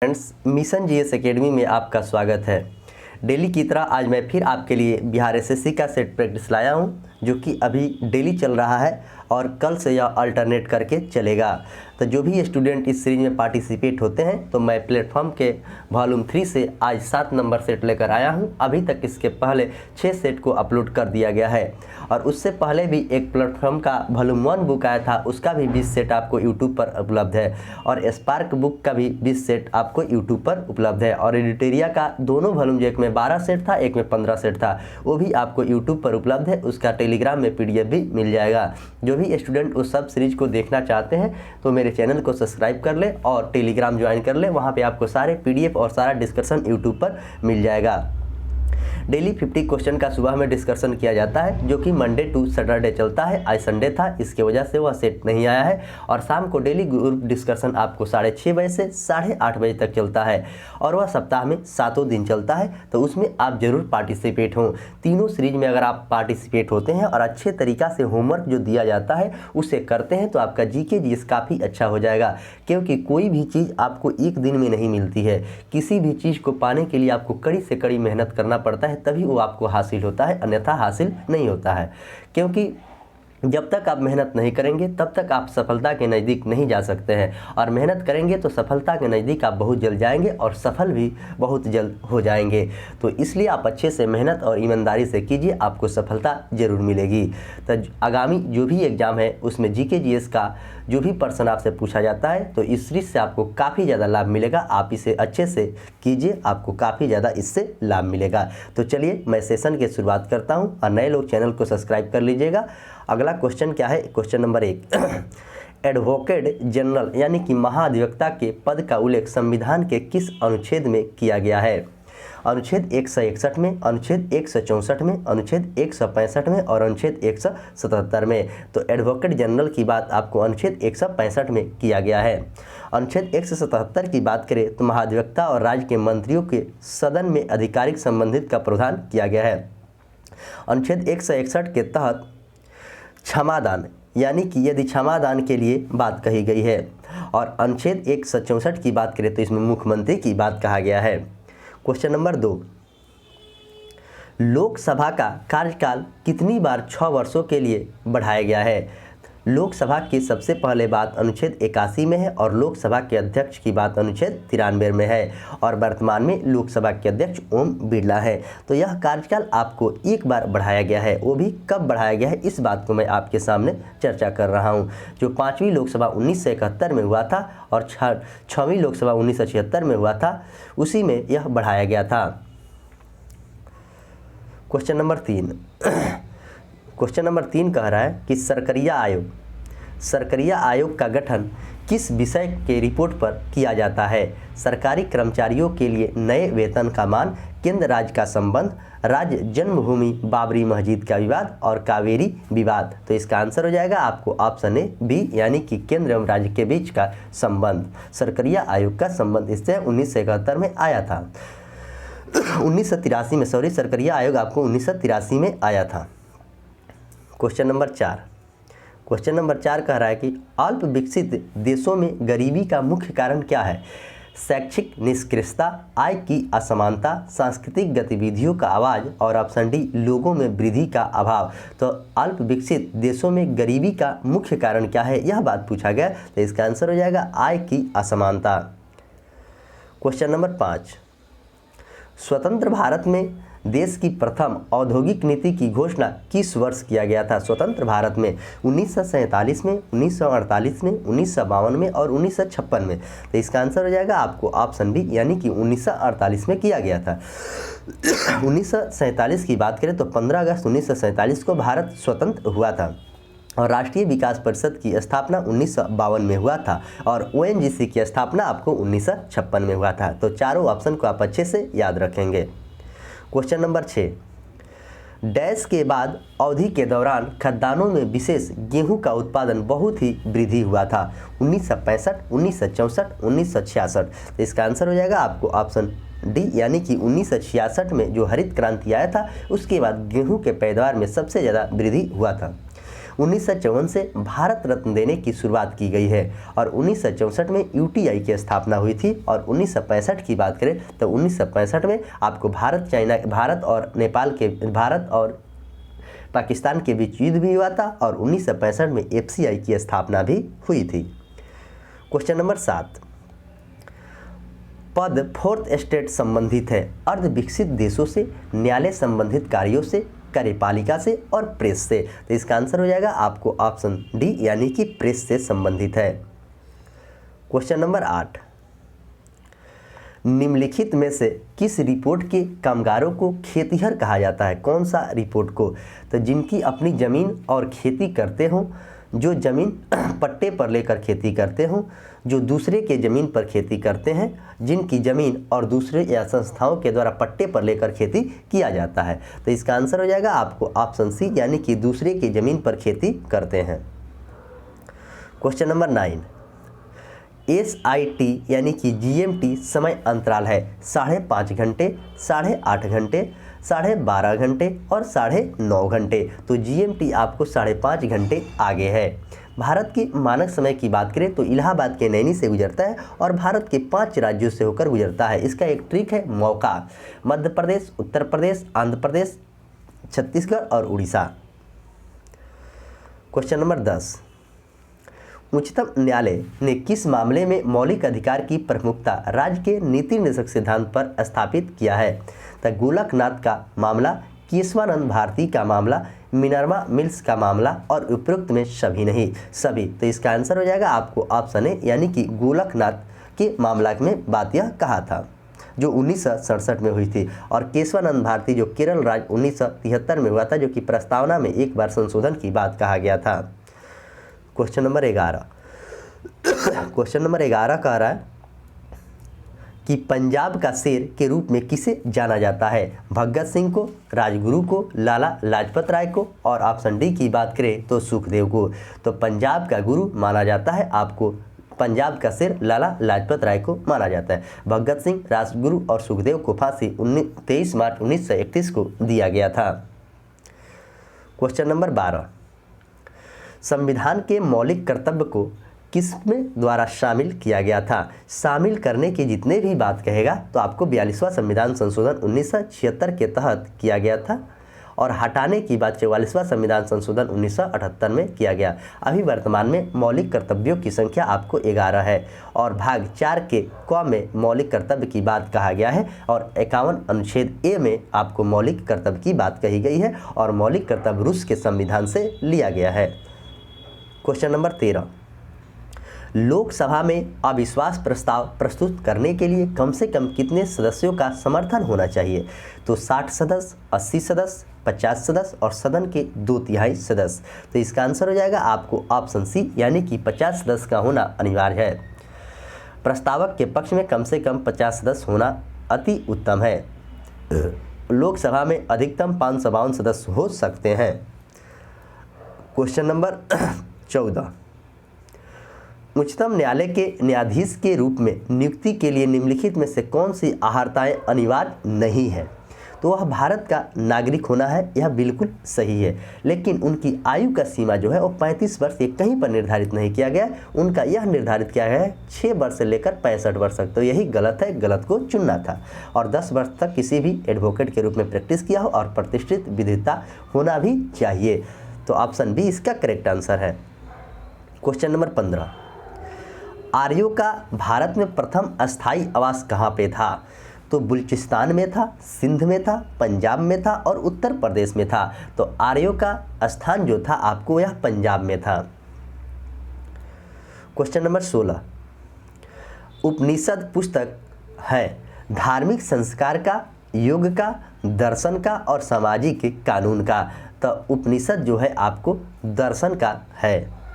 Friends, mission GS academy में आपका स्वागत है। डेली की तरह आज मैं फिर आपके लिए बिहार एसएससी का सेट प्रैक्टिस लाया हूं, जो कि अभी डेली चल रहा है और कल से यह अल्टरनेट करके चलेगा। तो जो भी स्टूडेंट इस सीरीज में पार्टिसिपेट होते हैं तो मैं प्लेटफॉर्म के वॉल्यूम 3 से आज 7 नंबर सेट लेकर आया हूं। अभी तक इसके पहले 6 सेट को अपलोड कर दिया गया है और उससे पहले भी एक प्लेटफॉर्म का वॉल्यूम 1 बुक आया था, उसका भी 20 सेट आपको यूट्यूब पर उपलब्ध है और स्पार्क बुक का भी 20 सेट आपको यूट्यूब पर उपलब्ध है। और एडिटेरिया का दोनों वॉल्यूम, एक में 12 सेट था, एक में 15 सेट था, वो भी आपको यूट्यूब पर उपलब्ध है। उसका टेलीग्राम में पीडीएफ भी मिल जाएगा। जो भी स्टूडेंट उस सब सीरीज को देखना चाहते हैं तो मेरे चैनल को सब्सक्राइब कर ले और टेलीग्राम ज्वाइन कर ले। वहाँ पे आपको सारे पीडीएफ और सारा डिस्कशन यूट्यूब पर मिल जाएगा। डेली 50 क्वेश्चन का सुबह में डिस्कशन किया जाता है, जो कि मंडे टू सैटरडे चलता है। आज संडे था, इसके वजह से वह सेट नहीं आया है। और शाम को डेली ग्रुप डिस्कशन आपको 6:30 बजे से 8:30 बजे तक चलता है और वह सप्ताह में 7 दिन चलता है। तो उसमें आप जरूर पार्टिसिपेट हों। तीनों सीरीज में अगर आप पार्टिसिपेट होते हैं और अच्छे तरीक़ा से होमवर्क जो दिया जाता है उसे करते हैं तो आपका जीके जीएस काफ़ी अच्छा हो जाएगा। क्योंकि कोई भी चीज़ आपको एक दिन में नहीं मिलती है। किसी भी चीज़ को पाने के लिए आपको कड़ी से कड़ी मेहनत करना पड़ता है, तभी वो आपको हासिल होता है, अन्यथा हासिल नहीं होता है। क्योंकि जब तक आप मेहनत नहीं करेंगे तब तक आप सफलता के नज़दीक नहीं जा सकते हैं, और मेहनत करेंगे तो सफलता के नज़दीक आप बहुत जल्द जाएंगे और सफल भी बहुत जल्द हो जाएंगे। तो इसलिए आप अच्छे से मेहनत और ईमानदारी से कीजिए, आपको सफलता ज़रूर मिलेगी। तो आगामी जो भी एग्ज़ाम है उसमें जीके जीएस का जो भी प्रश्न आपसे पूछा जाता है तो इस सीरीज से आपको काफ़ी ज़्यादा लाभ मिलेगा। आप इसे अच्छे से कीजिए, आपको काफ़ी ज़्यादा इससे लाभ मिलेगा। तो चलिए मैं सेशन की शुरुआत करता हूँ और नए लोग चैनल को सब्सक्राइब कर लीजिएगा। अगला क्वेश्चन क्या है? क्वेश्चन नंबर 1 एडवोकेट जनरल यानी कि महाधिवक्ता के पद का उल्लेख संविधान के किस अनुच्छेद में किया गया है? अनुच्छेद 161 में, अनुच्छेद 164 में, अनुच्छेद 165 में और अनुच्छेद 177 में। तो एडवोकेट जनरल की बात आपको अनुच्छेद 165 में किया गया है। अनुच्छेद 177 की बात करें तो महाधिवक्ता और राज्य के मंत्रियों के सदन में आधिकारिक संबंधित का प्रावधान किया गया है। अनुच्छेद 161 के तहत क्षमादान यानी कि यदि क्षमादान के लिए बात कही गई है, और अनुच्छेद 164 की बात करें तो इसमें मुख्यमंत्री की बात कहा गया है। क्वेश्चन नंबर 2 लोकसभा का कार्यकाल कितनी बार 6 वर्षों के लिए बढ़ाया गया है? लोकसभा की सबसे पहले बात अनुच्छेद 81 में है और लोकसभा के अध्यक्ष की बात अनुच्छेद 93 में है, और वर्तमान में लोकसभा के अध्यक्ष ओम बिरला है। तो यह कार्यकाल आपको एक बार बढ़ाया गया है। वो भी कब बढ़ाया गया है इस बात को मैं आपके सामने चर्चा कर रहा हूँ। जो 5वीं लोकसभा 1971 में हुआ था और 6वीं लोकसभा 1976 में हुआ था, उसी में यह बढ़ाया गया था। क्वेश्चन नंबर 3 क्वेश्चन नंबर 3 कह रहा है कि सरकरिया आयोग का गठन किस विषय के रिपोर्ट पर किया जाता है? सरकारी कर्मचारियों के लिए नए वेतन का मान, केंद्र राज्य का संबंध, राज्य जन्मभूमि बाबरी मस्जिद का विवाद और कावेरी विवाद। तो इसका आंसर हो जाएगा आपको ऑप्शन ए बी, यानी कि केंद्र एवं राज्य के बीच का संबंध। सरकरिया आयोग का संबंध इससे 1971 में आया था। 1983 में सरकरिया आयोग आपको 1983 में आया था। क्वेश्चन नंबर 4 कह रहा है कि अल्प विकसित देशों में गरीबी का मुख्य कारण क्या है? शैक्षिक निष्क्रियता, आय की असमानता, सांस्कृतिक गतिविधियों का अभाव और ऑप्शन डी लोगों में वृद्धि का अभाव। तो अल्प विकसित देशों में गरीबी का मुख्य कारण क्या है, यह बात पूछा गया। तो इसका आंसर हो जाएगा आय की असमानता। क्वेश्चन नंबर 5 स्वतंत्र भारत में देश की प्रथम औद्योगिक नीति की घोषणा किस वर्ष किया गया था? स्वतंत्र भारत में 1947 में, 1948 में, 1952 में और 1956 में। तो इसका आंसर हो जाएगा आपको ऑप्शन बी, यानी कि 1948 में किया गया था। 1947 की बात करें तो 15 अगस्त 1947 को भारत स्वतंत्र हुआ था और राष्ट्रीय विकास परिषद की स्थापना 1952 में हुआ था और ओएनजीसी की स्थापना आपको 1956 में हुआ था। तो चारों ऑप्शन को आप अच्छे से याद रखेंगे। क्वेश्चन नंबर 6 डैश के बाद अवधि के दौरान खदानों में विशेष गेहूं का उत्पादन बहुत ही वृद्धि हुआ था? 1965, 1964, 1966। तो इसका आंसर हो जाएगा आपको ऑप्शन डी, यानी कि 1966 में जो हरित क्रांति आया था उसके बाद गेहूं के पैदावार में सबसे ज़्यादा वृद्धि हुआ था। 1954 से भारत रत्न देने की शुरुआत की गई है और 1964 में यूटीआई की स्थापना हुई थी। और 1965 की बात करें तो 1965 में आपको भारत और पाकिस्तान के बीच युद्ध भी हुआ था और 1965 में एफसीआई की स्थापना भी हुई थी। क्वेश्चन नंबर 7, पद फोर्थ एस्टेट संबंधित है अर्ध विकसित देशों से, न्यायालय संबंधित कार्यों से, कार्यपालिका से और प्रेस से। तो इसका आंसर हो जाएगा आपको ऑप्शन डी यानी कि प्रेस से संबंधित है। क्वेश्चन नंबर 8, निम्नलिखित में से किस रिपोर्ट के कामगारों को खेतिहर कहा जाता है? कौन सा रिपोर्ट को? तो जिनकी अपनी ज़मीन और खेती करते हों, जो ज़मीन पट्टे पर लेकर खेती करते हों, जो दूसरे के ज़मीन पर खेती करते हैं, जिनकी ज़मीन और दूसरे या संस्थाओं के द्वारा पट्टे पर लेकर खेती किया जाता है। तो इसका आंसर हो जाएगा आपको ऑप्शन सी यानी कि दूसरे की ज़मीन पर खेती करते हैं। क्वेश्चन नंबर 9, SIT यानी कि GMT समय अंतराल है 5.5 घंटे, 8.5 घंटे, 12.5 घंटे और 9.5 घंटे। तो GMT आपको 5.5 घंटे आगे है। भारत की मानक समय की बात करें तो इलाहाबाद के नैनी से गुजरता है और भारत के 5 राज्यों से होकर गुजरता है। इसका एक ट्रिक है मौका, मध्य प्रदेश, उत्तर प्रदेश, आंध्र प्रदेश, छत्तीसगढ़ और उड़ीसा। क्वेश्चन नंबर 10, उच्चतम न्यायालय ने किस मामले में मौलिक अधिकार की प्रमुखता राज्य के नीति निर्देशक सिद्धांत पर स्थापित किया है? तो गोलकनाथ का मामला, केशवानंद भारती का मामला, मिनर्वा मिल्स का मामला और उपरोक्त में सभी नहीं, सभी। तो इसका आंसर हो जाएगा आपको ऑप्शन ए यानी कि गोलकनाथ के मामला में बात यह कहा था जो 1967 में हुई थी और केशवानंद भारती जो केरल राज्य 1973 में हुआ था, जो कि प्रस्तावना में एक बार संशोधन की बात कहा गया था। क्वेश्चन नंबर 11 क्वेश्चन नंबर 11 कह रहा है कि पंजाब का शेर के रूप में किसे जाना जाता है? भगत सिंह को, राजगुरु को, लाला लाजपत राय को और ऑप्शन डी की बात करें तो सुखदेव को। तो पंजाब का गुरु माना जाता है आपको, पंजाब का शेर लाला लाजपत राय को माना जाता है। भगत सिंह, राजगुरु और सुखदेव को फांसी 23 मार्च 1931 को दिया गया था। क्वेश्चन नंबर 12, संविधान के मौलिक कर्तव्य को किसमें द्वारा शामिल किया गया था? शामिल करने की जितने भी बात कहेगा तो आपको 42वां संविधान संशोधन 1976 के तहत किया गया था और हटाने की बात 44वां संविधान संशोधन 1978 में किया गया। अभी वर्तमान में मौलिक कर्तव्यों की संख्या आपको 11 है और भाग 4 के क में मौलिक कर्तव्य की बात कहा गया है और 51 अनुच्छेद ए में आपको मौलिक कर्तव्य की बात कही गई है और मौलिक कर्तव्य रूस के संविधान से लिया गया है। क्वेश्चन नंबर 13, लोकसभा में अविश्वास प्रस्ताव प्रस्तुत करने के लिए कम से कम कितने सदस्यों का समर्थन होना चाहिए? तो 60 सदस्य, 80 सदस्य, 50 सदस्य और सदन के 2/3 सदस्य। तो इसका आंसर हो जाएगा आपको ऑप्शन सी यानी कि 50 सदस्य का होना अनिवार्य है। प्रस्तावक के पक्ष में कम से कम 50 सदस्य होना अति उत्तम है। लोकसभा में अधिकतम 552 सदस्य हो सकते हैं। क्वेश्चन नंबर 14, उच्चतम न्यायालय के न्यायाधीश के रूप में नियुक्ति के लिए निम्नलिखित में से कौन सी आहारताएं अनिवार्य नहीं है? तो वह भारत का नागरिक होना है, यह बिल्कुल सही है, लेकिन उनकी आयु का सीमा जो है वो 35 वर्ष ये कहीं पर निर्धारित नहीं किया गया है। उनका यह निर्धारित किया गया है 6 वर्ष से लेकर 65 वर्ष तक। तो यही गलत है, गलत को चुनना था और 10 वर्ष तक किसी भी एडवोकेट के रूप में प्रैक्टिस किया हो और प्रतिष्ठित विधिता होना भी चाहिए। तो ऑप्शन बी इसका करेक्ट आंसर है। क्वेश्चन नंबर 15, आर्यों का भारत में प्रथम अस्थायी आवास कहाँ पे था? तो बलूचिस्तान में था, सिंध में था, पंजाब में था और उत्तर प्रदेश में था। तो आर्यों का स्थान जो था आपको यह पंजाब में था। क्वेश्चन नंबर 16, उपनिषद पुस्तक है धार्मिक संस्कार का, योग का, दर्शन का और सामाजिक कानून का। तो उपनिषद जो है आपको दर्शन का है,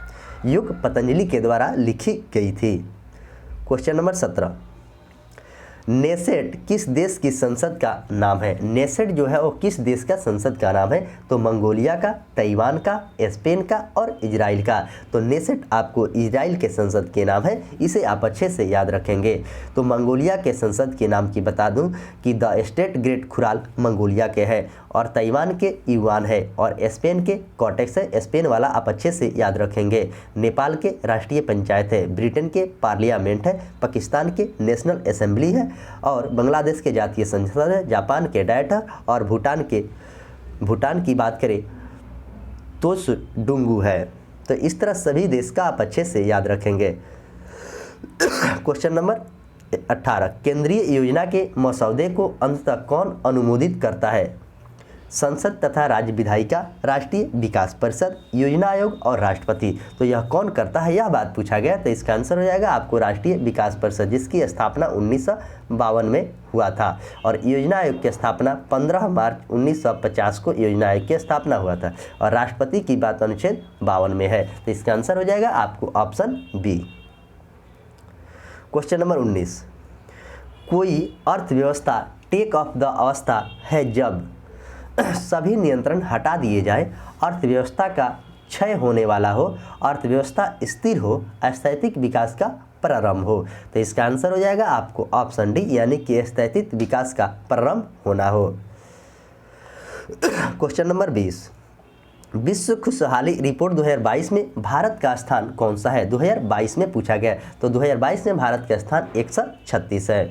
योग पतंजलि के द्वारा लिखी गई थी। क्वेश्चन नंबर 17, नेसेट किस देश की संसद का नाम है? नेसेट जो है वो किस देश का संसद का नाम है? तो मंगोलिया का, ताइवान का, स्पेन का और इजराइल का। तो नेसेट आपको इजराइल के संसद के नाम है, इसे आप अच्छे से याद रखेंगे। तो मंगोलिया के संसद के नाम की बता दूं कि द स्टेट ग्रेट खुराल मंगोलिया के है, और ताइवान के युआन है, और स्पेन के कॉटेक्स है। स्पेन वाला आप अच्छे से याद रखेंगे। नेपाल के राष्ट्रीय पंचायत है, ब्रिटेन के पार्लियामेंट है, पाकिस्तान के नेशनल असेंबली है, और बांग्लादेश के जातीय संसद है, जापान के डाइट है, और भूटान की बात करें तो डुंगू है। तो इस तरह सभी देश का आप अच्छे से याद रखेंगे। क्वेश्चन नंबर 18, केंद्रीय योजना के मसौदे को अंततः कौन अनुमोदित करता है? संसद तथा राज्य विधायिका, राष्ट्रीय विकास परिषद, योजना आयोग और राष्ट्रपति। तो यह कौन करता है, यह बात पूछा गया। तो इसका आंसर हो जाएगा आपको राष्ट्रीय विकास परिषद, जिसकी स्थापना 1952 में हुआ था, और योजना आयोग की स्थापना 15 मार्च 1950 को योजना आयोग की स्थापना हुआ था, और राष्ट्रपति की बात अनुच्छेद 52 में है। तो इसका आंसर हो जाएगा आपको ऑप्शन बी। क्वेश्चन नंबर 19, कोई अर्थव्यवस्था टेक ऑफ द अवस्था है जब सभी नियंत्रण हटा दिए जाए, अर्थव्यवस्था का क्षय होने वाला हो, अर्थव्यवस्था स्थिर हो, स्थैतिक विकास का प्रारंभ हो। तो इसका आंसर हो जाएगा आपको ऑप्शन डी, यानी कि स्थैतिक विकास का प्रारंभ होना हो। क्वेश्चन नंबर 20, विश्व खुशहाली रिपोर्ट 2022 में भारत का स्थान कौन सा है? 2022 में पूछा गया। तो 2022 में भारत का स्थान 136 है।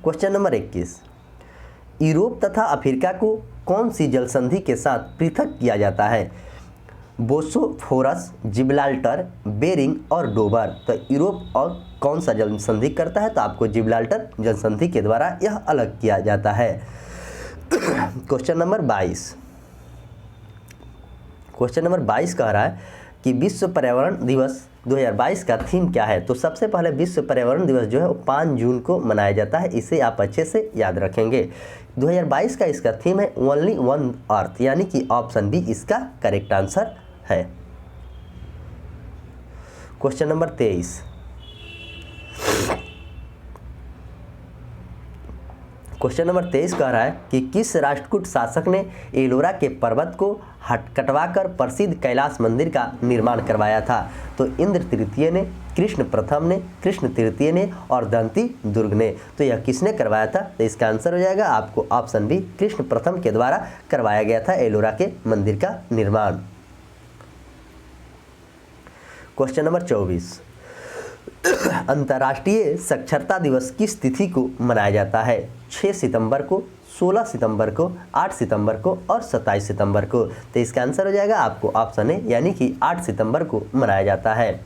क्वेश्चन नंबर 21, यूरोप तथा अफ्रीका को कौन सी जल संधि के साथ पृथक किया जाता है? बोस्फोरस, जिब्राल्टर, बेरिंग और डोबर। तो यूरोप और कौन सा जल संधि करता है? तो आपको जिब्राल्टर जल संधि के द्वारा यह अलग किया जाता है। क्वेश्चन नंबर 22, क्वेश्चन नंबर 22 कह रहा है कि विश्व पर्यावरण दिवस 2022 का थीम क्या है? तो सबसे पहले विश्व पर्यावरण दिवस जो है वो 5 जून को मनाया जाता है, इसे आप अच्छे से याद रखेंगे। 2022 का इसका थीम है ओनली वन अर्थ, यानी कि ऑप्शन बी इसका करेक्ट आंसर है। क्वेश्चन नंबर 23, क्वेश्चन नंबर 23 कह रहा है कि किस राष्ट्रकूट शासक ने एलोरा के पर्वत को कटवाकर प्रसिद्ध कैलाश मंदिर का निर्माण करवाया था? तो इंद्र तृतीय ने, कृष्ण प्रथम ने, कृष्ण तृतीय ने और दंती दुर्ग ने। तो यह किसने करवाया था? तो इसका आंसर हो जाएगा आपको ऑप्शन बी, कृष्ण प्रथम के द्वारा करवाया गया था एलोरा के मंदिर का निर्माण। क्वेश्चन नंबर 24, अंतर्राष्ट्रीय साक्षरता दिवस किस तिथि को मनाया जाता है? 6 सितंबर को, 16 सितंबर को, 8 सितंबर को और 27 सितंबर को। तो इसका आंसर हो जाएगा आपको ऑप्शन ए, यानी कि 8 सितंबर को मनाया जाता है।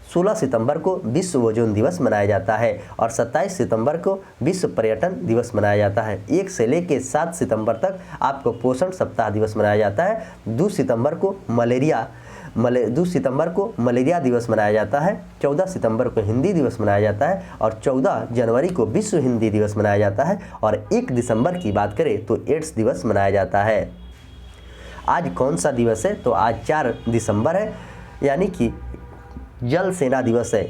16 सितंबर को विश्व ओजोन दिवस मनाया जाता है, और 27 सितंबर को विश्व पर्यटन दिवस मनाया जाता है। 1 से लेकर 7 सितंबर तक आपको पोषण सप्ताह दिवस मनाया जाता है। 2 सितंबर को मलेरिया दिवस मनाया जाता है। 14 सितंबर को हिंदी दिवस मनाया जाता है, और 14 जनवरी को विश्व हिंदी दिवस मनाया जाता है, और 1 दिसंबर की बात करें तो एड्स दिवस मनाया जाता है। आज कौन सा दिवस है? तो आज 4 दिसंबर है, यानी कि जल सेना दिवस है।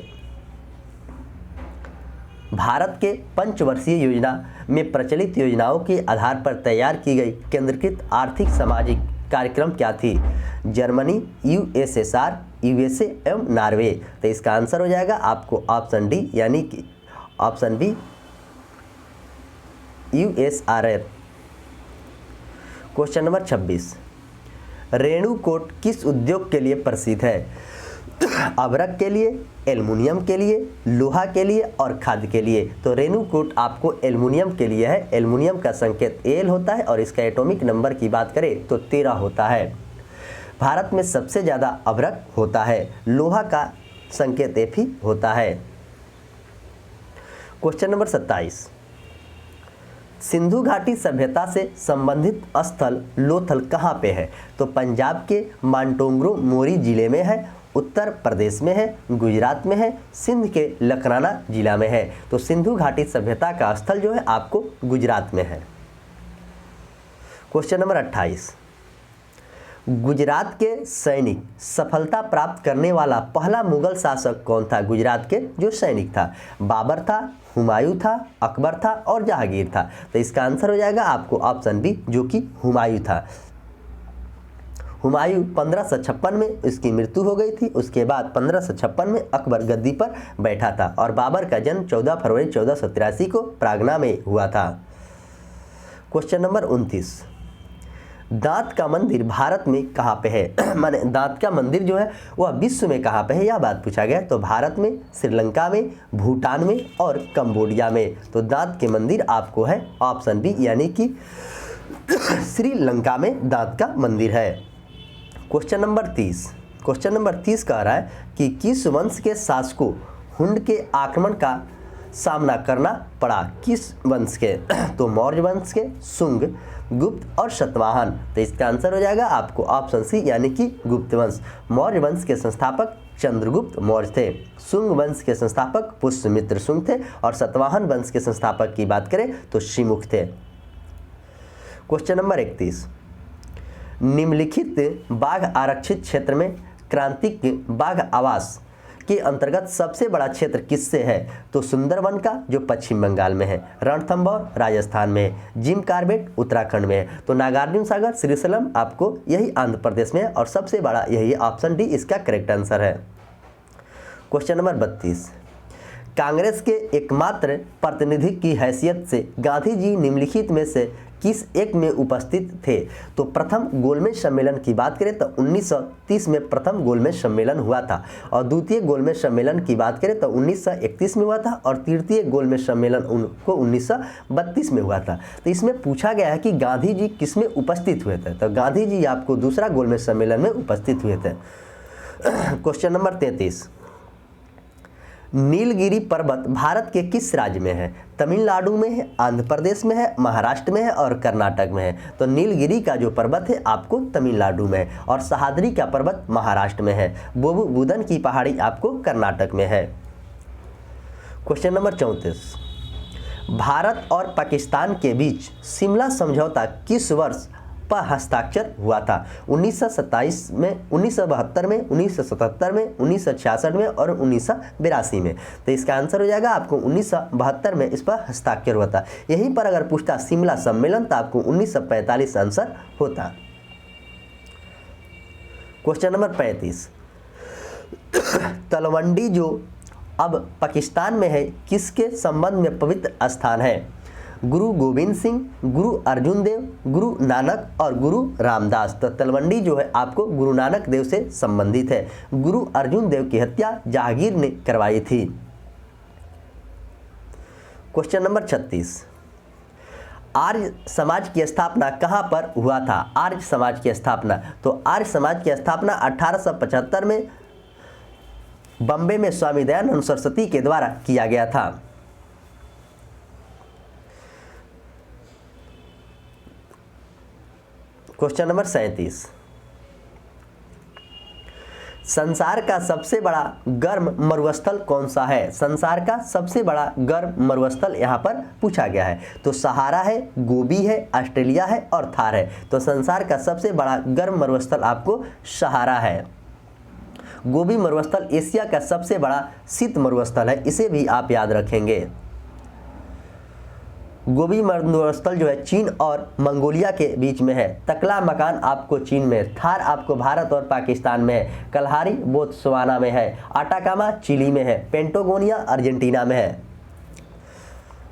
भारत के पंचवर्षीय योजना में प्रचलित योजनाओं के आधार पर तैयार की गई केंद्रीकृत आर्थिक सामाजिक कार्यक्रम क्या थी? जर्मनी, यूएसएसआर, यूएसए एवं नॉर्वे। तो इसका आंसर हो जाएगा आपको ऑप्शन डी, यानी कि option B USSR. Question number 26, Renukoot किस उद्योग के लिए प्रसिद्ध है? अभ्रक के लिए, एल्युमिनियम के लिए, लोहा के लिए और खाद के लिए। तो रेणुकूट आपको एल्युमिनियम के लिए है। एल्युमिनियम का संकेत एल होता है, और इसका एटॉमिक नंबर की बात करें तो 13 होता है। भारत में सबसे ज़्यादा अभ्रक होता है। लोहा का संकेत एफ ही होता है। क्वेश्चन नंबर 27, सिंधु घाटी सभ्यता से संबंधित स्थल लोथल कहाँ पे है? तो पंजाब के मांटोंग्रो मोरी जिले में है, उत्तर प्रदेश में है, गुजरात में है, सिंध के लखराना जिला में है। तो सिंधु घाटी सभ्यता का स्थल जो है आपको गुजरात में है। क्वेश्चन नंबर 28, गुजरात के सैनिक सफलता प्राप्त करने वाला पहला मुगल शासक कौन था? गुजरात के जो सैनिक था, बाबर था, हुमायूं था, अकबर था और जहांगीर था। तो इसका आंसर हो जाएगा आपको ऑप्शन बी, जो कि हुमायूं था। हुमायूं 1556 में इसकी मृत्यु हो गई थी। उसके बाद 1556 में अकबर गद्दी पर बैठा था और बाबर का जन्म 14 फरवरी 1483 को प्रागना में हुआ था। क्वेश्चन नंबर 29, दांत का मंदिर भारत में कहाँ पे है? माने दांत का मंदिर जो है वह विश्व में कहाँ पे है, यह बात पूछा गया। तो भारत में, श्रीलंका में, भूटान में और कंबोडिया में। तो दांत के मंदिर आपको है ऑप्शन बी, यानी कि श्रीलंका में दांत का मंदिर है। क्वेश्चन नंबर 30 कह रहा है कि किस वंश के शासकों हुंड के आक्रमण का सामना करना पड़ा? किस वंश के? तो मौर्य वंश के, शुंग, गुप्त और शतवाहन। तो इसका आंसर हो जाएगा आपको ऑप्शन सी, यानी कि गुप्त वंश। मौर्य वंश के संस्थापक चंद्रगुप्त मौर्य थे, शुंग वंश के संस्थापक पुष्यमित्र शुंग थे और शतवाहन वंश के संस्थापक की बात करें तो शिमुख थे। क्वेश्चन नंबर 31, निम्नलिखित बाघ आरक्षित क्षेत्र में क्रांतिक बाघ आवास के अंतर्गत सबसे बड़ा क्षेत्र किससे है? तो सुंदरवन का, जो पश्चिम बंगाल में है, रणथंभौर राजस्थान में है, जिम कार्बेट उत्तराखंड में है। तो नागार्जुन सागर श्रीशैलम आपको यही आंध्र प्रदेश में है और सबसे बड़ा यही ऑप्शन डी इसका करेक्ट आंसर है। क्वेश्चन नंबर 32, कांग्रेस के एकमात्र प्रतिनिधि की हैसियत से गांधी जी निम्नलिखित में से किस एक में उपस्थित थे? तो प्रथम गोलमेज सम्मेलन की बात करें तो 1930 में प्रथम गोलमेज सम्मेलन हुआ था और द्वितीय गोलमेज सम्मेलन की बात करें तो 1931 में हुआ था और तृतीय गोलमेज सम्मेलन उनको 1932 में हुआ था। तो इसमें पूछा गया है कि गांधी जी किस में उपस्थित हुए थे? तो गांधी जी आपको दूसरा गोलमेज सम्मेलन में उपस्थित हुए थे। क्वेश्चन नंबर 33, नीलगिरी पर्वत भारत के किस राज्य में है? तमिलनाडु में है, आंध्र प्रदेश में है, महाराष्ट्र में है और कर्नाटक में है। तो नीलगिरी का जो पर्वत है आपको तमिलनाडु में है और सह्याद्री का पर्वत महाराष्ट्र में है। बुदन की पहाड़ी आपको कर्नाटक में है। क्वेश्चन नंबर 34, भारत और पाकिस्तान के बीच शिमला समझौता किस वर्ष पर हस्ताक्षर हुआ था? 1927 में, 1972 में, 1977 में, 1966 में और 1982 में। तो इसका आंसर हो जाएगा आपको 1972 में इस पर हस्ताक्षर हुआ था। यहीं पर अगर पूछता शिमला सम्मेलन तो आपको 1945 आंसर होता। क्वेश्चन नंबर 35, तलवंडी जो अब पाकिस्तान में है किसके संबंध में पवित्र स्थान है? गुरु गोविंद सिंह, गुरु अर्जुन देव, गुरु नानक और गुरु रामदास। तो तलवंडी जो है आपको गुरु नानक देव से संबंधित है। गुरु अर्जुन देव की हत्या जहांगीर ने करवाई थी। क्वेश्चन नंबर 36, आर्य समाज की स्थापना कहां पर हुआ था? आर्य समाज की स्थापना, तो आर्य समाज की स्थापना 1875 में बम्बे में स्वामी दयानंद सरस्वती के द्वारा किया गया था। क्वेश्चन नंबर 37, संसार का सबसे बड़ा गर्म मरुस्थल कौन सा है? संसार का सबसे बड़ा गर्म मरुस्थल यहाँ पर पूछा गया है। तो सहारा है, गोबी है, ऑस्ट्रेलिया है और थार है। तो संसार का सबसे बड़ा गर्म मरुस्थल आपको सहारा है। गोबी मरुस्थल एशिया का सबसे बड़ा शीत मरुस्थल है, इसे भी आप याद रखेंगे। गोबी मरुस्थल जो है चीन और मंगोलिया के बीच में है। तकला मकान आपको चीन में है। थार आपको भारत और पाकिस्तान में है। कलहारी बोत्सवाना में है। आटाकामा चिली में है। पेंटागोनिया अर्जेंटीना में है।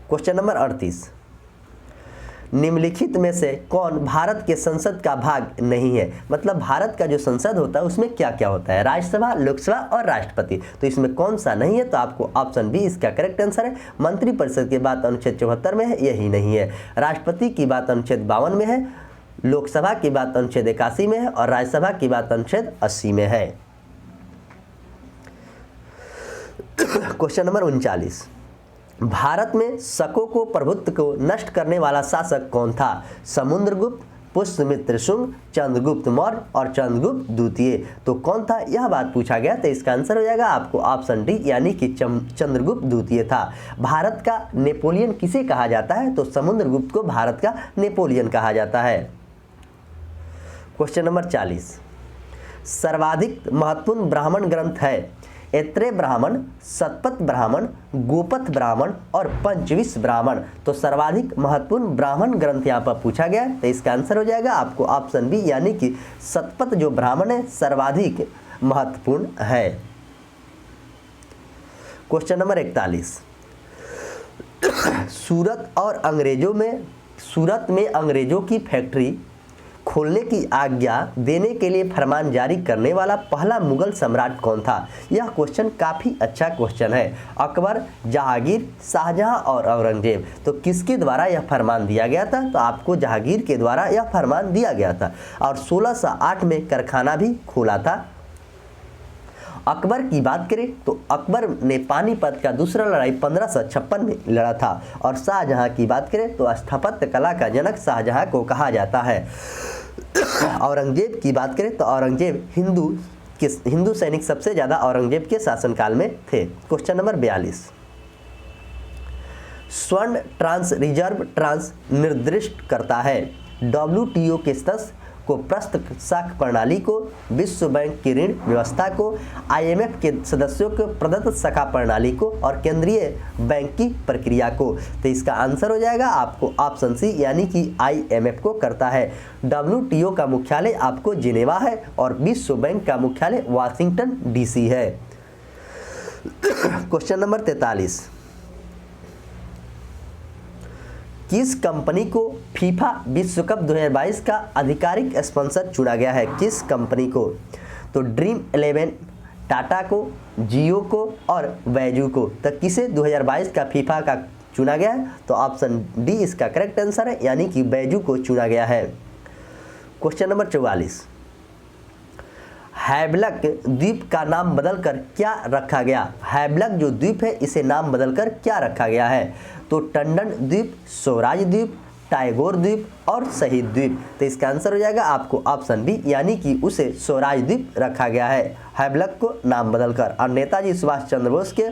क्वेश्चन नंबर 38, निम्नलिखित में से कौन भारत के संसद का भाग नहीं है? मतलब भारत का जो संसद होता है उसमें क्या क्या होता है? राज्यसभा, लोकसभा और राष्ट्रपति। तो इसमें कौन सा नहीं है? तो आपको ऑप्शन बी इसका करेक्ट आंसर है। मंत्रिपरिषद की बात अनुच्छेद 74 में है, यही नहीं है। राष्ट्रपति की बात अनुच्छेद 52 में है, लोकसभा की बात अनुच्छेद 81 में है और राज्यसभा की बात अनुच्छेद 80 में है। क्वेश्चन नंबर 39, भारत में शकों को प्रभुत्व को नष्ट करने वाला शासक कौन था? समुद्रगुप्त, पुष्यमित्र शुंग, चंद्रगुप्त मौर्य और चंद्रगुप्त द्वितीय। तो कौन था यह बात पूछा गया। तो इसका आंसर हो जाएगा आपको ऑप्शन डी, यानी कि चंद्रगुप्त द्वितीय था। भारत का नेपोलियन किसे कहा जाता है? तो समुद्रगुप्त को भारत का नेपोलियन कहा जाता है। क्वेश्चन नंबर 40, सर्वाधिक महत्वपूर्ण ब्राह्मण ग्रंथ है ऐत्रेय ब्राह्मण, शतपथ ब्राह्मण, गोपथ ब्राह्मण और पंचविंश ब्राह्मण। तो सर्वाधिक महत्वपूर्ण ब्राह्मण ग्रंथ यहाँ पर पूछा गया है, तो इसका आंसर हो जाएगा आपको ऑप्शन बी, यानी कि शतपथ जो ब्राह्मण है सर्वाधिक महत्वपूर्ण है। क्वेश्चन नंबर 41, सूरत में अंग्रेजों की फैक्ट्री खोलने की आज्ञा देने के लिए फरमान जारी करने वाला पहला मुगल सम्राट कौन था? यह क्वेश्चन काफ़ी अच्छा क्वेश्चन है। अकबर, जहांगीर, शाहजहां और औरंगजेब। तो किसके द्वारा यह फरमान दिया गया था? तो आपको जहांगीर के द्वारा यह फरमान दिया गया था और 1608 में कारखाना भी खोला था। अकबर की बात करें तो अकबर ने पानीपत का दूसरा लड़ाई 1556 में लड़ा था और शाहजहां की बात करें तो स्थापत्य कला का जनक शाहजहां को कहा जाता है। औरंगजेब की बात करें तो औरंगजेब हिंदू सैनिक सबसे ज़्यादा औरंगजेब के शासनकाल में थे। क्वेश्चन नंबर 42, स्वर्ण ट्रांस रिजर्व ट्रांस निर्दिष्ट करता है WTO के सदस्य को, प्रस्थ शाख प्रणाली को, विश्व बैंक की ऋण व्यवस्था को, IMF के सदस्यों को प्रदत्त शाखा प्रणाली को और केंद्रीय बैंक की प्रक्रिया को। तो इसका आंसर हो जाएगा आपको ऑप्शन सी, यानी कि IMF को करता है। WTO का मुख्यालय आपको जिनेवा है और विश्व बैंक का मुख्यालय वाशिंगटन DC है। क्वेश्चन नंबर 43, किस कंपनी को फीफा विश्व कप 2022 का आधिकारिक स्पॉन्सर चुना गया है? किस कंपनी को? तो ड्रीम 11, टाटा को, जियो को और वैजू को। तो किसे 2022 का फीफा का चुना गया है? तो ऑप्शन डी इसका करेक्ट आंसर है, यानी कि वैजू को चुना गया है। क्वेश्चन नंबर 44, हैवलक द्वीप का नाम बदलकर क्या रखा गया? हैवलक जो द्वीप है इसे नाम बदलकर क्या रखा गया है? तो टंडन द्वीप, स्वराज द्वीप, टैगोर द्वीप और शहीद द्वीप। तो इसका आंसर हो जाएगा आपको ऑप्शन बी, यानी कि उसे स्वराज द्वीप रखा गया है हैवलक को नाम बदलकर। और नेताजी सुभाष चंद्र बोस के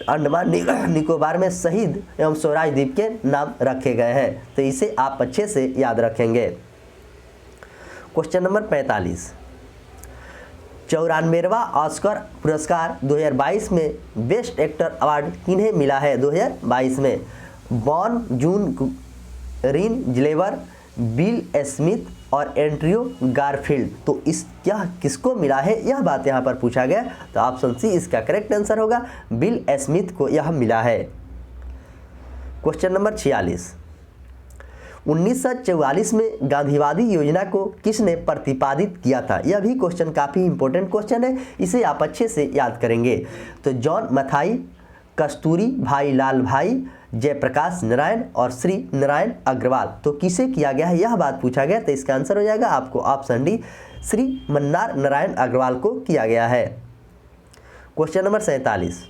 अंडमान निकोबार में शहीद एवं स्वराज द्वीप के नाम रखे गए हैं। तो इसे आप अच्छे से याद रखेंगे। क्वेश्चन नंबर 45, 94वां ऑस्कर पुरस्कार 2022 में बेस्ट एक्टर अवार्ड किन्हें मिला है? 2022 में बॉन जून रिन जिलेवर, बिल स्मिथ और एंड्रयू गारफील्ड। तो यह किसको मिला है, यह बात यहाँ पर पूछा गया। तो ऑप्शन सी इसका करेक्ट आंसर होगा, बिल स्मिथ को यह मिला है। क्वेश्चन नंबर 46, 1944 में गांधीवादी योजना को किसने प्रतिपादित किया था? यह भी क्वेश्चन काफ़ी इंपॉर्टेंट क्वेश्चन है, इसे आप अच्छे से याद करेंगे। तो जॉन मथाई, कस्तूरी भाई लाल भाई, जयप्रकाश नारायण और श्री नारायण अग्रवाल। तो किसे किया गया है, यह बात पूछा गया। तो इसका आंसर हो जाएगा आपको ऑप्शन डी, श्री मन्नार नारायण अग्रवाल को किया गया है। क्वेश्चन नंबर 47,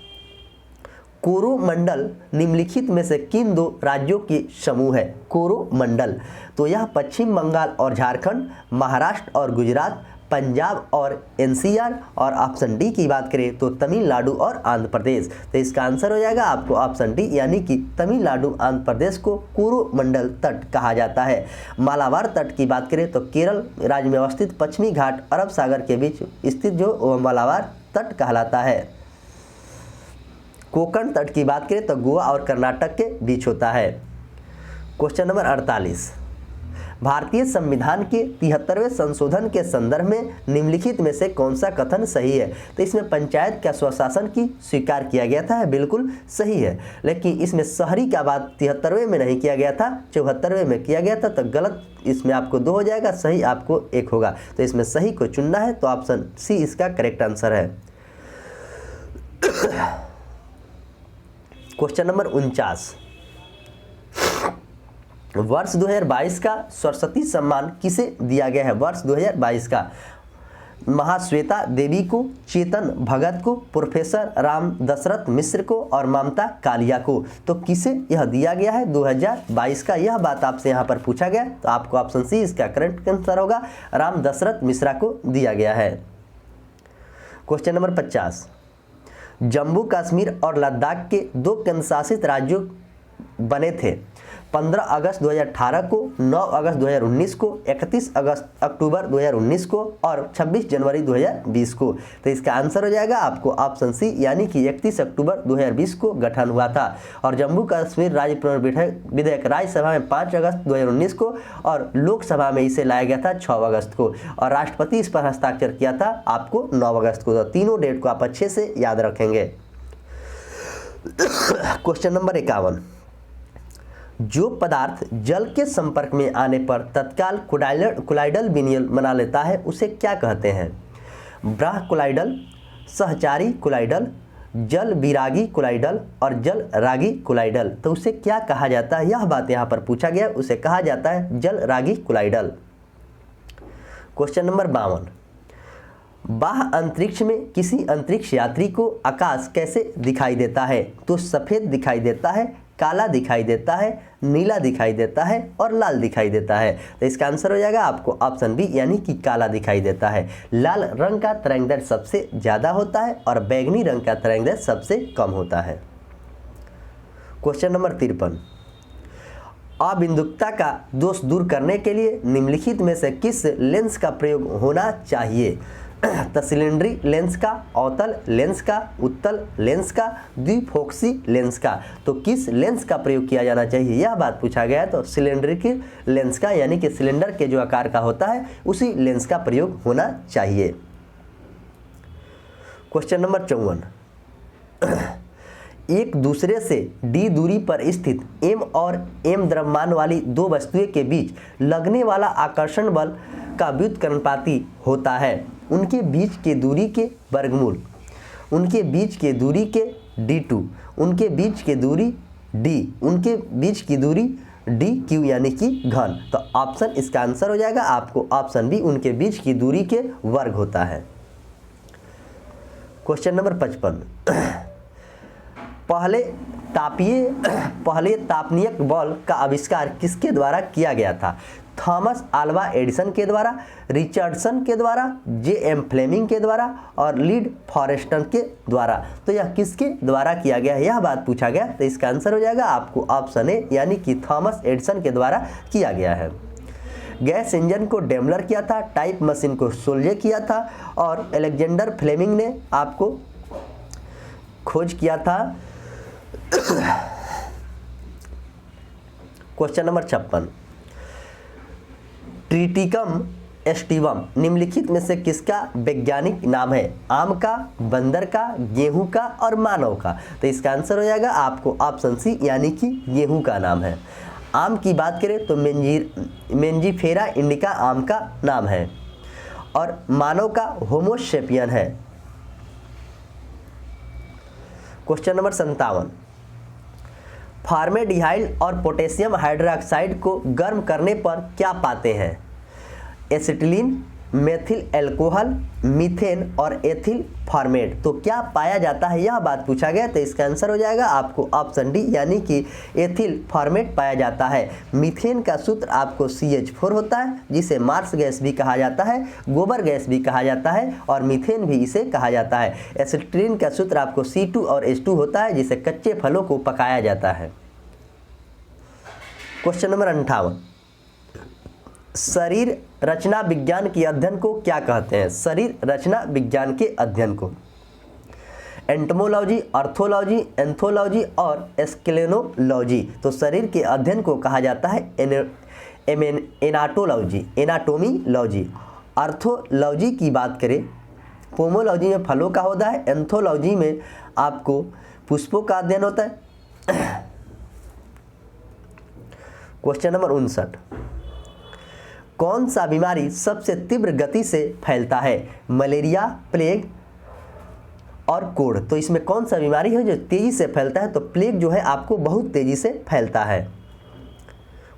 कोरोमंडल निम्नलिखित में से किन दो राज्यों के समूह है? कोरोमंडल, तो यह पश्चिम बंगाल और झारखंड, महाराष्ट्र और गुजरात, पंजाब और NCR और ऑप्शन डी की बात करें तो तमिलनाडु और आंध्र प्रदेश। तो इसका आंसर हो जाएगा आपको ऑप्शन डी, यानी कि तमिलनाडु आंध्र प्रदेश को कोरोमंडल तट कहा जाता है। मालाबार तट की बात करें तो केरल राज्य में अवस्थित पश्चिमी घाट अरब सागर के बीच स्थित जो मालाबार तट कहलाता है। कोंकण तट की बात करें तो गोवा और कर्नाटक के बीच होता है। क्वेश्चन नंबर 48, भारतीय संविधान के 73वें संशोधन के संदर्भ में निम्नलिखित में से कौन सा कथन सही है? तो इसमें पंचायत का स्वशासन की स्वीकार किया गया था, बिल्कुल सही है। लेकिन इसमें शहरी का बात 73वें में नहीं किया गया था, 74वें में किया गया था। तो गलत इसमें आपको 2 हो जाएगा, सही आपको 1 होगा। तो इसमें सही को चुनना है, तो ऑप्शन सी इसका करेक्ट आंसर है। क्वेश्चन नंबर 49, वर्ष 2022 का सरस्वती सम्मान किसे दिया गया है? वर्ष 2022 का महाश्वेता देवी को, चेतन भगत को, प्रोफेसर राम दशरथ मिश्र को और ममता कालिया को। तो किसे यह दिया गया है 2022 का, यह बात आपसे यहाँ पर पूछा गया। तो आपको ऑप्शन सी इसका करेक्ट आंसर होगा, राम दशरथ मिश्रा को दिया गया है। क्वेश्चन नंबर 50, जम्मू कश्मीर और लद्दाख के 2 केंद्रशासित राज्यों बने थे। 15 अगस्त 2018 को, 9 अगस्त 2019 को, 31 अक्टूबर 2019 को और 26 जनवरी 2020 को। तो इसका आंसर हो जाएगा आपको ऑप्शन सी, यानी कि 31 अक्टूबर 2020 को गठन हुआ था। और जम्मू कश्मीर राज्य पुनर्विधेयक विधेयक राज्यसभा में 5 अगस्त 2019 को और लोकसभा में इसे लाया गया था 6 अगस्त को, और राष्ट्रपति इस पर हस्ताक्षर किया था आपको 9 अगस्त को। तो तीनों डेट को आप अच्छे से याद रखेंगे। क्वेश्चन नंबर 51, जो पदार्थ जल के संपर्क में आने पर तत्काल कोलाइडल विनिमय बना लेता है उसे क्या कहते हैं? ब्राह कोलाइडल, सहचारी कोलाइडल, जल विरागी कोलाइडल और जल रागी कोलाइडल। तो उसे क्या कहा जाता है? यह बात यहाँ पर पूछा गया, उसे कहा जाता है जल रागी कोलाइडल। क्वेश्चन नंबर 52, बाह्य अंतरिक्ष में किसी अंतरिक्ष यात्री को आकाश कैसे दिखाई देता है? तो सफ़ेद दिखाई देता है, काला दिखाई देता है, नीला दिखाई देता है और लाल दिखाई देता है। तो इसका आंसर हो जाएगा आपको ऑप्शन बी, यानी कि काला दिखाई देता है। लाल रंग का तरंगदैर्घ्य सबसे ज़्यादा होता है और बैंगनी रंग का तरंगदैर्घ्य सबसे कम होता है। क्वेश्चन नंबर 53, अबिंदुकता का दोष दूर करने के लिए निम्नलिखित में से किस लेंस का प्रयोग होना चाहिए? तो सिलेंडरी लेंस का, अवतल लेंस का, उत्तल लेंस का, द्विफोक्सी लेंस का। तो किस लेंस का प्रयोग किया जाना चाहिए, यह बात पूछा गया है। तो सिलेंडरिकल लेंस का, यानी कि सिलेंडर के जो आकार का होता है उसी लेंस का प्रयोग होना चाहिए। क्वेश्चन नंबर 54, एक दूसरे से d दूरी पर स्थित m और m द्रव्यमान वाली दो वस्तुएं के बीच लगने वाला आकर्षण बल का व्युत्क्रमानुपाती होता है। उनके बीच के दूरी के वर्गमूल, उनके बीच के दूरी के d2, उनके बीच के दूरी d, उनके बीच की दूरी dq यानी कि घन। तो ऑप्शन इसका आंसर हो जाएगा आपको ऑप्शन बी, उनके बीच की दूरी के वर्ग होता है। क्वेश्चन नंबर 55, पहले तापनीयक बल्ब का आविष्कार किसके द्वारा किया गया था? थॉमस आल्वा एडिसन के द्वारा, रिचर्डसन के द्वारा, जे.एम. फ्लेमिंग के द्वारा और लीड फॉरेस्टन के द्वारा। तो यह किसके द्वारा किया गया, यह बात पूछा गया। तो इसका आंसर हो जाएगा आपको ऑप्शन ए, यानी कि थॉमस एडिसन के द्वारा किया गया है। गैस इंजन को डेमलर किया था, टाइप मशीन को सोल्जे किया था और अलेक्जेंडर फ्लेमिंग ने आपको खोज किया था। क्वेश्चन नंबर 56, ट्रिटिकम एस्टिवम निम्नलिखित में से किसका वैज्ञानिक नाम है? आम का, बंदर का, गेहूं का और मानव का। तो इसका आंसर हो जाएगा आपको ऑप्शन सी, यानी कि गेहूं का नाम है। आम की बात करें तो मेंजीफेरा इंडिका आम का नाम है और मानव का होमो सेपियन है। क्वेश्चन नंबर 57, फॉर्मेल्डिहाइड और पोटेशियम हाइड्रोक्साइड को गर्म करने पर क्या पाते हैं? एसिटिलीन, मेथिल एल्कोहल, मीथेन और एथिल फॉर्मेट। तो क्या पाया जाता है, यह बात पूछा गया। तो इसका आंसर हो जाएगा आपको ऑप्शन डी, यानी कि एथिल फॉर्मेट पाया जाता है। मीथेन का सूत्र आपको CH4 होता है, जिसे मार्स गैस भी कहा जाता है, गोबर गैस भी कहा जाता है और मीथेन भी इसे कहा जाता है। एसिटिलीन का सूत्र आपको C2 और H2 होता है, जिसे कच्चे फलों को पकाया जाता है। क्वेश्चन नंबर 58, शरीर रचना विज्ञान के अध्ययन को क्या कहते हैं? शरीर रचना विज्ञान के अध्ययन को एंटोमोलॉजी, ऑर्थोलॉजी, एंथोलॉजी और स्केलेनोलॉजी। तो शरीर के अध्ययन को कहा जाता है एनाटोलॉजी, एनाटोमीलॉजी। ऑर्थोलॉजी की बात करें, पोमोलॉजी में फलों का होता है, एंथोलॉजी में आपको पुष्पों का अध्ययन होता है। क्वेश्चन नंबर 59, कौन सा बीमारी सबसे तीव्र गति से फैलता है? मलेरिया, प्लेग और कोढ़। तो इसमें कौन सा बीमारी है जो तेजी से फैलता है? तो प्लेग जो है आपको बहुत तेजी से फैलता है।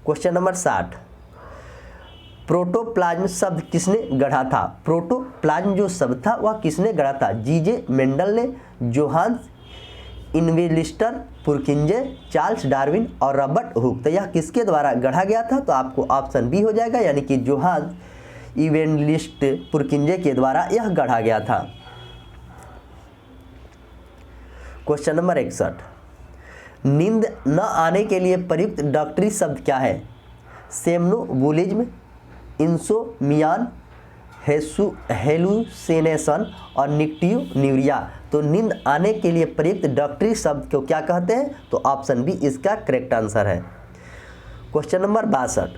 क्वेश्चन नंबर 60, प्रोटोप्लाज्म शब्द किसने गढ़ा था? प्रोटोप्लाज्म जो शब्द था वह किसने गढ़ा था? जीजे मेंडल ने, जोहान्स इन्वेलिस्टर पुरकिंजे, चार्ल्स डार्विन और रॉबर्ट हुक। तो यह किसके द्वारा गढ़ा गया था? तो आपको ऑप्शन बी हो जाएगा, यानी कि जोहान्स इवेलिस्ट पुरकिंजे के द्वारा यह गढ़ा गया था। क्वेश्चन नंबर 61, नींद न आने के लिए प्रयुक्त डॉक्टरी शब्द क्या है? सेम्नोबुलिज्म, इंसोमियान, हेलुसिनेशन और निक्टियोन्यूरिया। तो नींद आने के लिए प्रयुक्त डॉक्टरी शब्द को क्या कहते हैं? तो ऑप्शन बी इसका करेक्ट आंसर है। क्वेश्चन नंबर 62,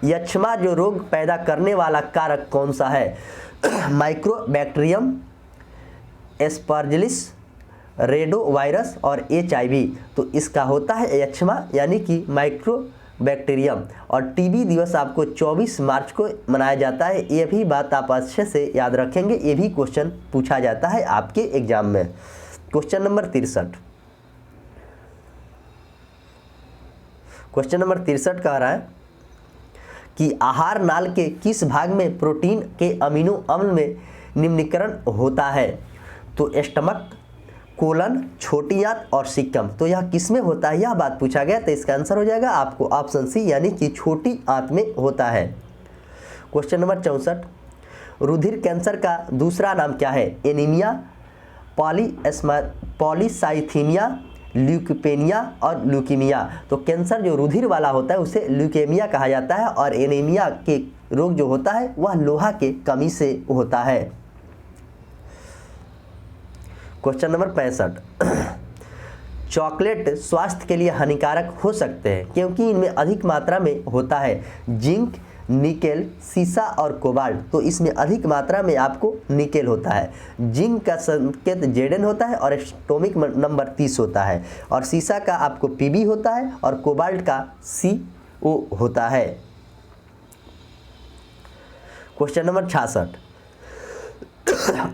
यक्ष्मा जो रोग पैदा करने वाला कारक कौन सा है? माइक्रोबैक्टीरियम, एस्परजिलिस, रेडोवायरस और HIV। तो इसका होता है यक्ष्मा यानी कि माइक्रोबैक्टीरियम। और टीबी दिवस आपको 24 मार्च को मनाया जाता है। ये भी बात आप अच्छे से याद रखेंगे, ये भी क्वेश्चन पूछा जाता है आपके एग्जाम में। क्वेश्चन नंबर 63, क्वेश्चन नंबर 63 कह रहा है कि आहार नाल के किस भाग में प्रोटीन के अमीनो अम्ल में निम्नीकरण होता है? तो स्टमक, कोलन, छोटी आंत और सिक्कम। तो यह किस में होता है, यह बात पूछा गया। तो इसका आंसर हो जाएगा आपको ऑप्शन सी यानी कि छोटी आंत में होता है। क्वेश्चन नंबर 64, रुधिर कैंसर का दूसरा नाम क्या है? एनीमिया, पॉलीसाइथीमिया, ल्यूकोपेनिया और ल्यूकीमिया। तो कैंसर जो रुधिर वाला होता है उसे ल्यूकेमिया कहा जाता है और एनीमिया के रोग जो होता है वह लोहा के कमी से होता है। क्वेश्चन नंबर 65, चॉकलेट स्वास्थ्य के लिए हानिकारक हो सकते हैं क्योंकि इनमें अधिक मात्रा में होता है जिंक, निकेल, सीसा और कोबाल्ट। तो इसमें अधिक मात्रा में आपको निकेल होता है। जिंक का संकेत Zn होता है और एटॉमिक नंबर 30 होता है और सीसा का आपको Pb होता है और कोबाल्ट का Co होता है। क्वेश्चन नंबर 66,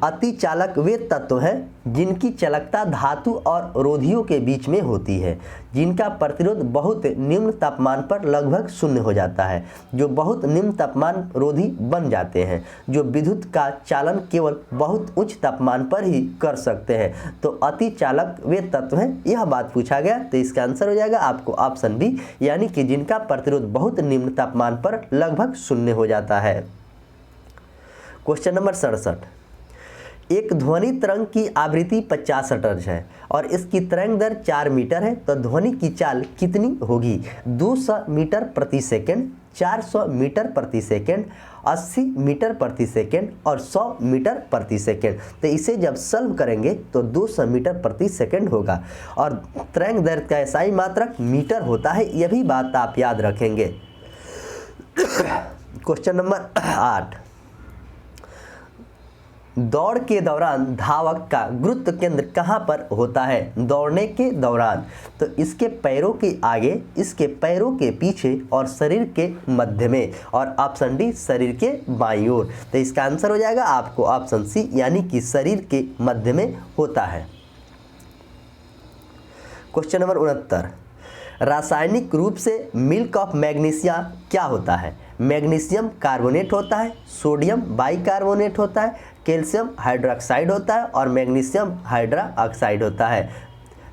अति चालक वे तत्व हैं जिनकी चालकता धातु और रोधियों के बीच में होती है, जिनका प्रतिरोध बहुत निम्न तापमान पर लगभग शून्य हो जाता है, जो बहुत निम्न तापमान रोधी बन जाते हैं, जो विद्युत का चालन केवल बहुत उच्च तापमान पर ही कर सकते हैं। तो अति चालक वे तत्व हैं, यह बात पूछा गया। तो इसका आंसर हो जाएगा आपको ऑप्शन बी यानी कि जिनका प्रतिरोध बहुत निम्न तापमान पर लगभग शून्य हो जाता है। क्वेश्चन नंबर 67, एक ध्वनि तरंग की आवृत्ति 50 हर्ट्ज है और इसकी तरंग दर 4 मीटर है, तो ध्वनि की चाल कितनी होगी? 200 मीटर प्रति सेकंड, 400 मीटर प्रति सेकंड, 80 मीटर प्रति सेकंड और 100 मीटर प्रति सेकंड। तो इसे जब सॉल्व करेंगे तो 200 मीटर प्रति सेकंड होगा और तरंग दर का SI मात्रक मीटर होता है, यह भी बात आप याद रखेंगे। क्वेश्चन नंबर 8, दौड़ के दौरान धावक का गुरुत्व केंद्र कहाँ पर होता है? दौड़ने के दौरान तो इसके पैरों के आगे, इसके पैरों के पीछे और शरीर के मध्य में, और ऑप्शन डी शरीर के बाईं ओर। तो इसका आंसर हो जाएगा आपको ऑप्शन सी यानी कि शरीर के मध्य में होता है। क्वेश्चन नंबर 69, रासायनिक रूप से मिल्क ऑफ मैग्नीशिया क्या होता है? मैग्नीशियम कार्बोनेट होता है, सोडियम बाइकार्बोनेट होता है, कैल्शियम हाइड्रोक्साइड होता है और मैग्नीशियम हाइड्रा ऑक्साइड होता है।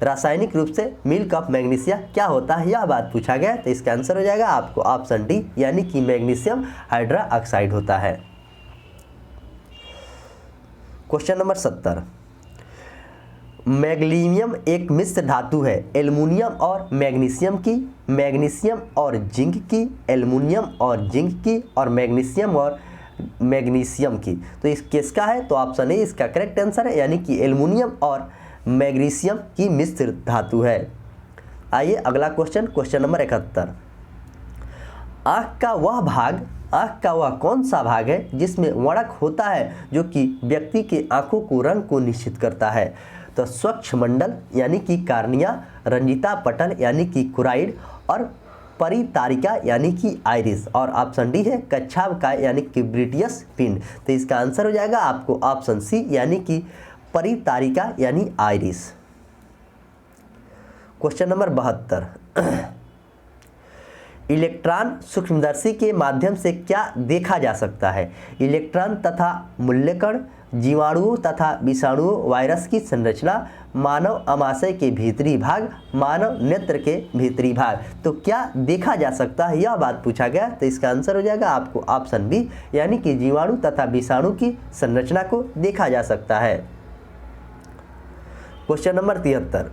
रासायनिक रूप से मिल्क ऑफ मैग्नीशिया क्या होता है, यह बात पूछा गया। तो इसका आंसर हो जाएगा आपको ऑप्शन डी यानी कि मैग्नीशियम हाइड्रा ऑक्साइड होता है। क्वेश्चन नंबर 70, मैग्नीशियम एक मिश्र धातु है एल्युमिनियम और मैग्नीशियम की, मैग्नीशियम और जिंक की, एल्युमिनियम और जिंक की और मैग्नीशियम और मैग्नीशियम की। तो इस किसका है? तो ऑप्शन ए इसका करेक्ट आंसर है यानी कि एल्युमिनियम और मैग्नीशियम की मिश्र धातु है। आइए अगला क्वेश्चन, क्वेश्चन नंबर 71, आँख का वह कौन सा भाग है जिसमें वणक होता है जो कि व्यक्ति के आँखों को रंग को निश्चित करता है? तो स्वच्छ मंडल यानी कि कार्निया, रंजिता पटल यानी कि कुराइड और परितारिका यानी कि आइरिस, और ऑप्शन डी है कच्छाव का यानी कि ब्रिटियस पिंड। तो इसका आंसर हो जाएगा आपको ऑप्शन सी यानी कि परितारिका यानी आइरिस। क्वेश्चन नंबर 72, इलेक्ट्रॉन सूक्ष्मदर्शी के माध्यम से क्या देखा जा सकता है? इलेक्ट्रॉन तथा मूल्यकण, जीवाणुओं तथा विषाणुओं, वायरस की संरचना, मानव अमाशय के भीतरी भाग, मानव नेत्र के भीतरी भाग। तो क्या देखा जा सकता है, यह बात पूछा गया। तो इसका आंसर हो जाएगा आपको ऑप्शन बी यानी कि जीवाणु तथा विषाणु की संरचना को देखा जा सकता है। क्वेश्चन नंबर 73,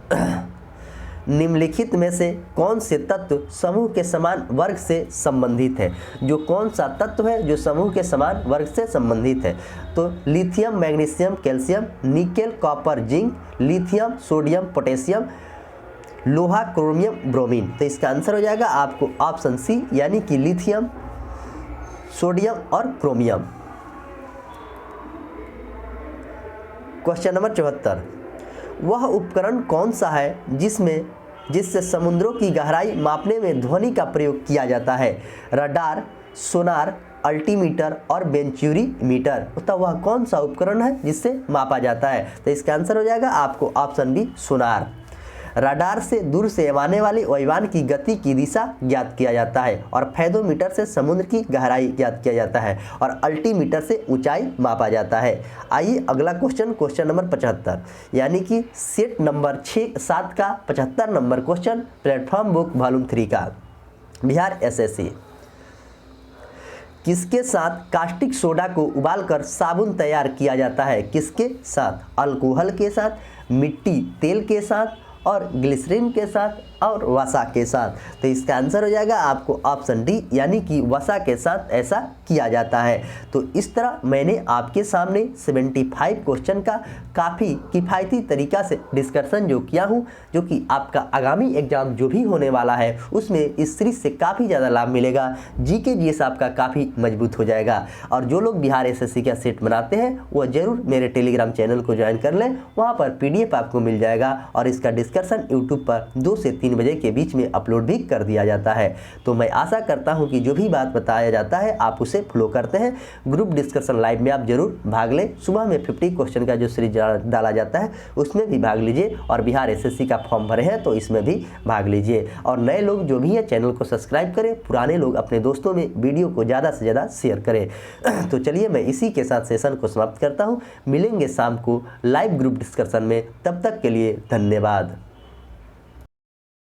निम्नलिखित में से कौन से तत्व समूह के समान वर्ग से संबंधित है? जो कौन सा तत्व है जो समूह के समान वर्ग से संबंधित है? तो lithium, magnesium, calcium, nickel, copper, zinc, lithium, sodium, potassium, लोहा, क्रोमियम, ब्रोमीन। तो इसका आंसर हो जाएगा आपको ऑप्शन सी, यानी कि लिथियम, सोडियम और क्रोमियम। क्वेश्चन नंबर 74, वह उपकरण कौन सा है जिससे समुद्रों की गहराई मापने में ध्वनि का प्रयोग किया जाता है? रडार, सोनार, अल्टीमीटर और वेंचुरी मीटर। तो वह कौन सा उपकरण है जिससे मापा जाता है? तो इसका आंसर हो जाएगा आपको ऑप्शन बी, सोनार। रडार से दूर से आने वाले वायुयान की गति की दिशा ज्ञात किया जाता है और फेदोमीटर से समुद्र की गहराई ज्ञात किया जाता है और अल्टीमीटर से ऊंचाई मापा जाता है। आइए अगला क्वेश्चन नंबर 75, यानी कि सेट नंबर 7 का 75 number question, platform book volume 3 का, बिहार एसएससी। किसके साथ कास्टिक सोडा को उबालकर साबुन तैयार किया जाता है? किसके साथ? अल्कोहल के साथ, मिट्टी तेल के साथ और ग्लिसरीन के साथ और वसा के साथ। तो इसका आंसर हो जाएगा आपको ऑप्शन डी, यानी कि वसा के साथ ऐसा किया जाता है। तो इस तरह मैंने आपके सामने 75 क्वेश्चन का काफ़ी किफ़ायती तरीका से डिस्कशन जो किया हूँ, जो कि आपका आगामी एग्जाम जो भी होने वाला है उसमें इस सीरीज से काफ़ी ज़्यादा लाभ मिलेगा। जीके जीएस आपका काफ़ी मजबूत हो जाएगा। और जो लोग बिहार एसएससी का सेट बनाते हैं वह जरूर मेरे टेलीग्राम चैनल को ज्वाइन कर लें, वहाँ पर PDF आपको मिल जाएगा और इसका डिस्कशन यूट्यूब पर 2 से 3 बजे के बीच में अपलोड भी कर दिया जाता है। तो मैं आशा करता हूं कि जो भी बात बताया जाता है आप उसे फॉलो करते हैं। ग्रुप डिस्कशन लाइव में आप जरूर भाग लें। सुबह में 50 क्वेश्चन का जो सीरीज डाला जाता है उसमें भी भाग लीजिए और बिहार एसएससी का फॉर्म भरे हैं तो इसमें भी भाग लीजिए। और नए लोग जो भी हैं चैनल को सब्सक्राइब करें, पुराने लोग अपने दोस्तों में वीडियो को ज़्यादा से ज़्यादा शेयर करें। तो चलिए मैं इसी के साथ सेशन को समाप्त करता हूँ। मिलेंगे शाम को लाइव ग्रुप डिस्कशन में, तब तक के लिए धन्यवाद।